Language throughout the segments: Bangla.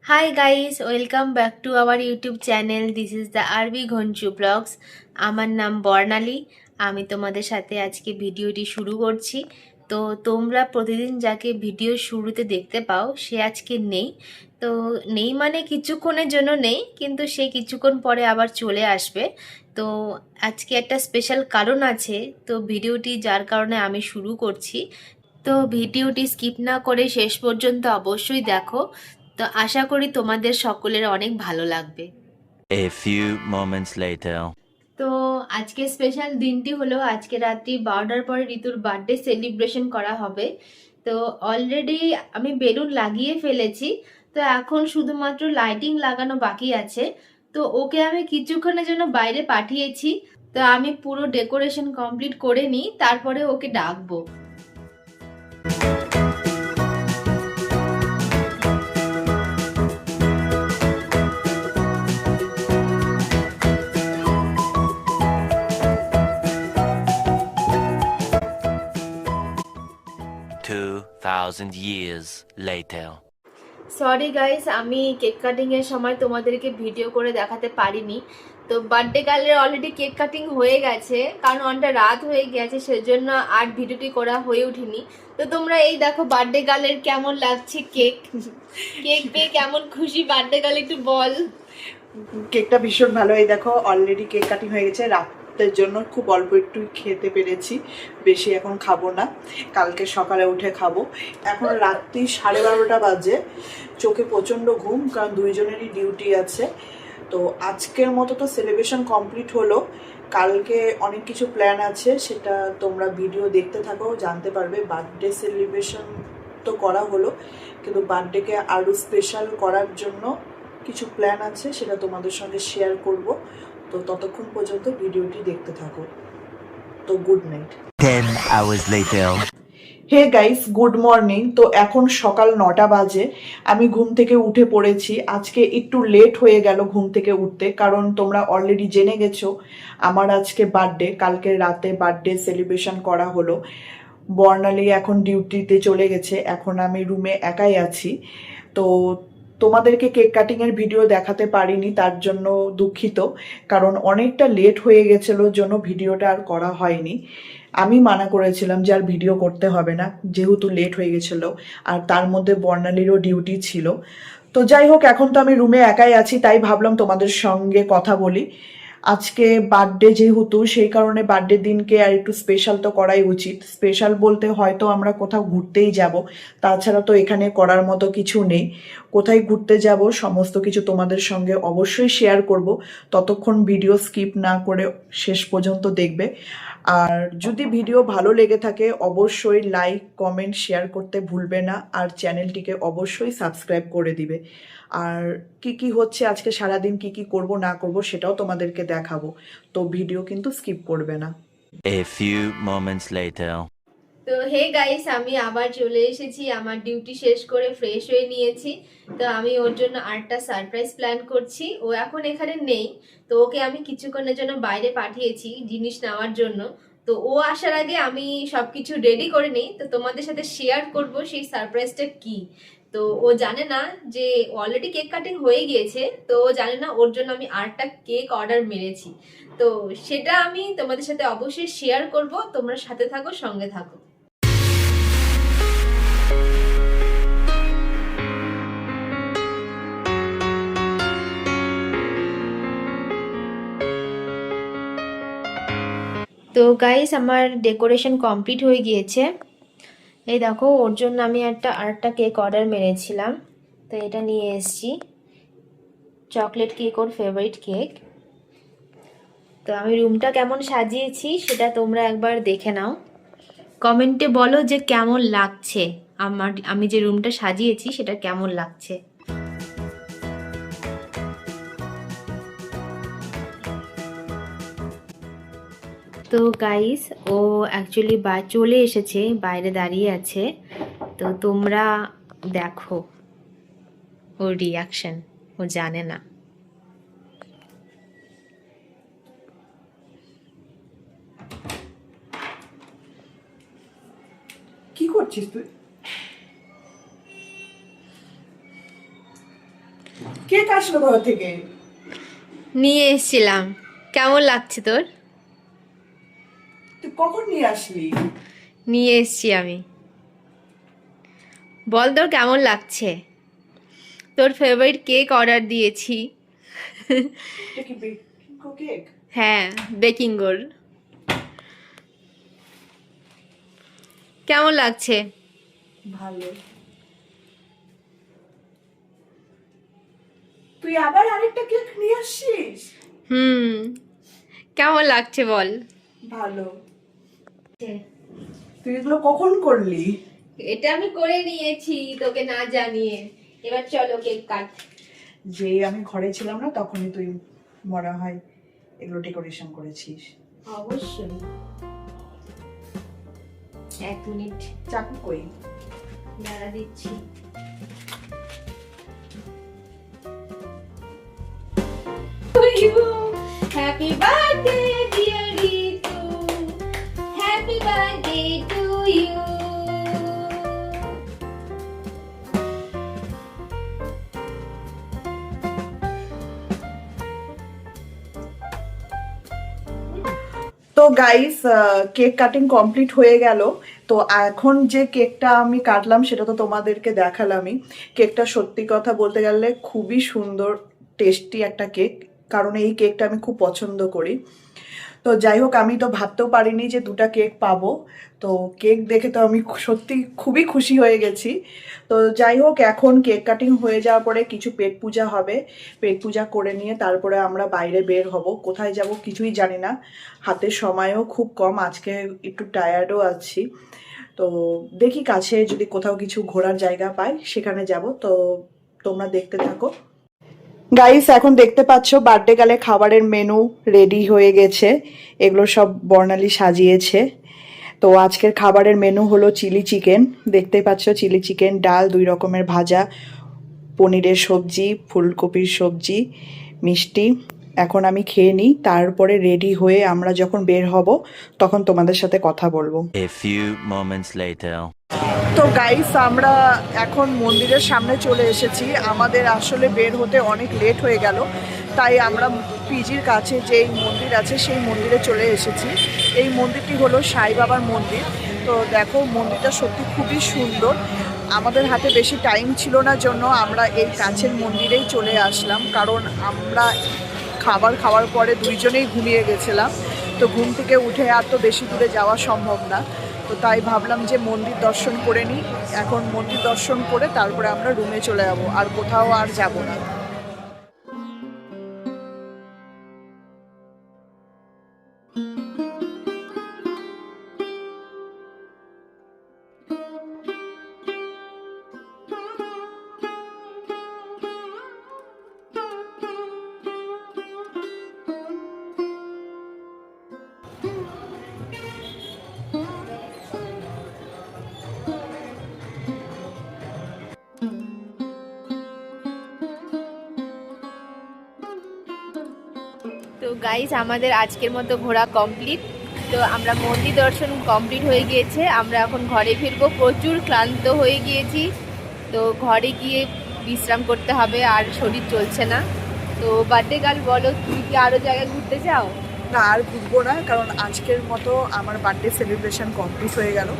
Hi guys, welcome back to our YouTube channel. This is the আরবি ঘঞ্চু ব্লগস। আমার নাম বর্ণালী। আমি তোমাদের সাথে আজকে ভিডিওটি শুরু করছি। তো তোমরা প্রতিদিন যাকে ভিডিও শুরুতে দেখতে পাও সে আজকে নেই। তো নেই মানে কিছুক্ষণের জন্য নেই, কিন্তু সে কিছুক্ষণ পরে আবার চলে আসবে। তো আজকে একটা স্পেশাল কারণ আছে, তো ভিডিওটি যার কারণে আমি শুরু করছি। তো ভিডিওটি স্কিপ না করে শেষ পর্যন্ত অবশ্যই দেখো। তো আশা করি তোমাদের সকলের অনেক ভালো লাগবে। A few moments later. তো আজকে স্পেশাল দিনটি হলো আজকে রাত্রি 12টার পরে ঋতুর বার্থডে সেলিব্রেশন করা হবে। তো অলরেডি আমি বেলুন লাগিয়ে ফেলেছি, তো এখন শুধুমাত্র লাইটিং লাগানো বাকি আছে। তো ওকে আমি কিছুক্ষণের জন্য বাইরে পাঠিয়েছি। তো আমি পুরো ডেকোরেশন কমপ্লিট করে নিই, তারপরে ওকে ডাকবো। 2,000 years later. সরি গাইস, আমি কেক কাটিং এর সময় তোমাদেরকে ভিডিও করে দেখাতে পারিনি। তো বার্থডে গার্লের অলরেডি কেক কাটিং হয়ে গেছে, কারণ অনেকটা রাত হয়ে গেছে, সেজন্য আর ভিডিওটি করা হয়ে ওঠেনি। তো তোমরা এই দেখো বার্থডে গার্লের কেমন লাগছে কেক। কেক পেয়ে কেমন খুশি বার্থডে গার্ল, একটু বল। কেকটা ভীষণ ভালো। এই দেখো অলরেডি কেক কাটিং হয়ে গেছে। রাতের জন্য খুব অল্প একটু খেতে পেরেছি, বেশি এখন খাবো না, কালকে সকালে উঠে খাবো। এখন রাত্রি 12:30 বাজে, চোখে প্রচণ্ড ঘুম, কারণ দুইজনেরই ডিউটি আছে। তো আজকের মতো তো সেলিব্রেশন কমপ্লিট হলো, কালকে অনেক কিছু প্ল্যান আছে, সেটা তোমরা ভিডিও দেখতে থাকো, জানতে পারবে। বার্থডে সেলিব্রেশন তো করা হলো, কিন্তু বার্থডেকে আরও স্পেশাল করার জন্য কিছু প্ল্যান আছে, সেটা তোমাদের সঙ্গে শেয়ার করব। তো ততক্ষণ পর্যন্ত ভিডিওটি দেখতে থাকো। তো good night. 10 hours later. Hey guys, good morning. তো এখন সকাল 9টা বাজে, আমি ঘুম থেকে উঠে পড়েছি। আজকে একটু লেট হয়ে গেল ঘুম থেকে উঠতে, কারণ তোমরা অলরেডি জেনে গেছো আমার আজকে বার্থডে। কালকে রাতে বার্থডে সেলিব্রেশন করা হলো। বর্ণালী এখন ডিউটিতে চলে গেছে, এখন আমি রুমে একাই আছি। তো তোমাদেরকে কেক কাটিংয়ের ভিডিও দেখাতে পারিনি, তার জন্য দুঃখিত, কারণ অনেকটা লেট হয়ে গেছিলো, জন্য ভিডিওটা আর করা হয়নি। আমি মানা করেছিলাম যে আর ভিডিও করতে হবে না, যেহেতু লেট হয়ে গেছিলো, আর তার মধ্যে বর্ণালীরও ডিউটি ছিল। তো যাই হোক, এখন তো আমি রুমে একাই আছি, তাই ভাবলাম তোমাদের সঙ্গে কথা বলি। আজকে বার্থডে যেহেতু, সেই কারণে বার্থডে দিনকে আর একটু স্পেশাল তো করাই উচিত। স্পেশাল বলতে হয়তো আমরা কোথাও ঘুরতেই যাব, তাছাড়া তো এখানে করার মতো কিছু নেই। কোথায় ঘুরতে যাব সমস্ত কিছু তোমাদের সঙ্গে অবশ্যই শেয়ার করব, ততক্ষণ ভিডিও স্কিপ না করে শেষ পর্যন্ত দেখবে। আর যদি ভিডিও ভালো লেগে থাকে অবশ্যই লাইক কমেন্ট শেয়ার করতে ভুলবে না, আর চ্যানেলটিকে অবশ্যই সাবস্ক্রাইব করে দিবে। আর কি কি হচ্ছে আজকে সারাদিন, কি কি করব না করব সেটাও তোমাদেরকে দেখাবো, তো ভিডিও কিন্তু স্কিপ করবে না। A few moments later. তো হে গাইস, আমি আবার চলে এসেছি, আমার ডিউটি শেষ করে ফ্রেশ হয়ে নিয়েছি। তো আমি ওর জন্য আরেকটা সারপ্রাইজ প্ল্যান করছি। ও এখন এখানে নেই, তো ওকে আমি কিছুক্ষণের জন্য বাইরে পাঠিয়েছি জিনিস নেওয়ার জন্য। তো ও আসার আগে আমি সবকিছু রেডি করে নিই, তো তোমাদের সাথে শেয়ার করব সেই সারপ্রাইজটা কি। তো ও জানে না যে অলরেডি কেক কাটিং হয়ে গিয়েছে, তো ও জানে না ওর জন্য আমি আরেকটা কেক অর্ডার মেরেছি। তো সেটা আমি তোমাদের সাথে অবশ্যই শেয়ার করব, তোমরা সাথে থাকো, সঙ্গে থাকো। তো গাইস, আমার ডেকোরেশন কমপ্লিট হয়ে গিয়েছে। এই দেখো, ওর জন্য আমি আরেকটা কেক অর্ডার মেরেছিলাম, তো এটা নিয়ে এসেছি। চকলেট কেক, ওর ফেভারিট কেক। তো আমি রুমটা কেমন সাজিয়েছি সেটা তোমরা একবার দেখে নাও, কমেন্টে বলো যে কেমন লাগছে, আমি যে রুমটা সাজিয়েছি সেটা কেমন লাগছে। তো গাইস, ও অ্যাকচুয়ালি চলে এসেছে, বাইরে দাঁড়িয়ে আছে। তো তোমরা দেখো ওর রিয়াকশন, ও জানে না। কি করছিস তুই? কেক আসলো কোথা থেকে? নিয়ে এসেছিলাম। কেমন লাগছে তোর? তুই কখন নিয়ে আসলি? নিয়ে এসেছি আমি। বল তোর কেমন লাগছে? তোর ফেভারিট কেক অর্ডার দিয়েছি। এটা কি বেকিং কেক? হ্যাঁ, বেকিং গোল্ড। কেমন লাগছে? ভালো। তুই আবার আরেকটা কেক নিয়ে আসছিস? কেমন লাগছে বল? ভালো। তুই এগুলো কখন করলি? এটা আমি করে নিয়েছি তোকে না জানিয়ে। এবার চলো কেক কাট। যে আমি ঘরে ছিলাম না তখনই তুই মনে হয় এগুলো ডেকোরেশন করেছিস। অবশ্যই। 1 মিনিট চাকু কই? দাঁড়া দিচ্ছি। Happy birthday dear Ritu, happy birthday to you. তো গাইস, কেক কাটিং কমপ্লিট হয়ে গেল। তো এখন যে কেকটা আমি কাটলাম সেটা তো তোমাদেরকে দেখালামই। কেকটা সত্যি কথা বলতে গেলে খুবই সুন্দর টেস্টি একটা কেক, কারণ এই কেকটা আমি খুব পছন্দ করি। তো যাই হোক, আমি তো ভাবতেও পারিনি যে 2টা কেক পাবো। তো কেক দেখে তো আমি সত্যি খুবই খুশি হয়ে গেছি। তো যাই হোক, এখন কেক কাটিং হয়ে যাওয়ার পরে কিছু পেট পূজা হবে। পেট পূজা করে নিয়ে তারপরে আমরা বাইরে বের হব। কোথায় যাব কিছুই জানি না, হাতে সময়ও খুব কম, আজকে একটু টায়ার্ডও আছি। তো দেখি কাছে যদি কোথাও কিছু ঘোরার জায়গা পাই সেখানে যাব। তো তোমরা দেখতে থাকো। গাইস, এখন দেখতে পাচ্ছ বার্থডে গালে খাবারের মেনু রেডি হয়ে গেছে। এগুলো সব বর্ণালী সাজিয়েছে। তো আজকের খাবারের মেনু হলো চিলি চিকেন। দেখতেই পাচ্ছ চিলি চিকেন, ডাল, 2 রকমের ভাজা, পনিরের সবজি, ফুলকপির সবজি, মিষ্টি। এখন আমি খেয়ে নিই, তারপরে রেডি হয়ে আমরা যখন বের হব তখন তোমাদের সাথে কথা বলবো। A few moments later. তো গাইস, আমরা এখন মন্দিরের সামনে চলে এসেছি। আমাদের আসলে বের হতে অনেক লেট হয়ে গেল, তাই আমরা পিজির কাছে যেই মন্দির আছে সেই মন্দিরে চলে এসেছি। এই মন্দিরটি হলো সাই বাবার মন্দির। তো দেখো, মন্দিরটা সত্যি খুবই সুন্দর। আমাদের হাতে বেশি টাইম ছিল না জন্য আমরা এই কাছের মন্দিরেই চলে আসলাম, কারণ আমরা খাবার খাওয়ার পরে 2জনেই ঘুমিয়ে গেছিলাম। তো ঘুম থেকে উঠে আর তো বেশি দূরে যাওয়া সম্ভব না। তো তাই ভাবলাম যে মন্দির দর্শন করে নিই। এখন মন্দির দর্শন করে তারপরে আমরা রুমে চলে যাবো, আর কোথাও আর যাব না। তো গাইস, আমাদের আজকের মতো ঘোরা কমপ্লিট। তো আমরা মন্দির দর্শন কমপ্লিট হয়ে গিয়েছে, আমরা এখন ঘরে ফিরবো। প্রচুর ক্লান্ত হয়ে গিয়েছি, তো ঘরে গিয়ে বিশ্রাম করতে হবে, আর শরীর চলছে না। তো বার্থডে গার্ল বলো, তুমি কি আরও জায়গায় ঘুরতে চাও? না, আর ঘুরবো না, কারণ আজকের মতো আমার বার্থডে সেলিব্রেশন কমপ্লিট হয়ে গেল।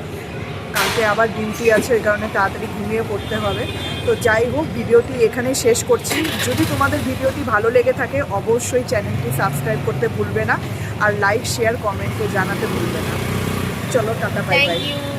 কালকে আবার ডিউটি আছে, ওই কারণে তাড়াতাড়ি ঘুমিয়ে পড়তে হবে। তো যাই হোক, ভিডিওটি এখানেই শেষ করছি। যদি তোমাদের ভিডিওটি ভালো লেগে থাকে অবশ্যই চ্যানেলটি সাবস্ক্রাইব করতে ভুলবে না, আর লাইক, শেয়ার, কমেন্টে জানাতে ভুলবে না। চলো, tata, bye bye. Thank you.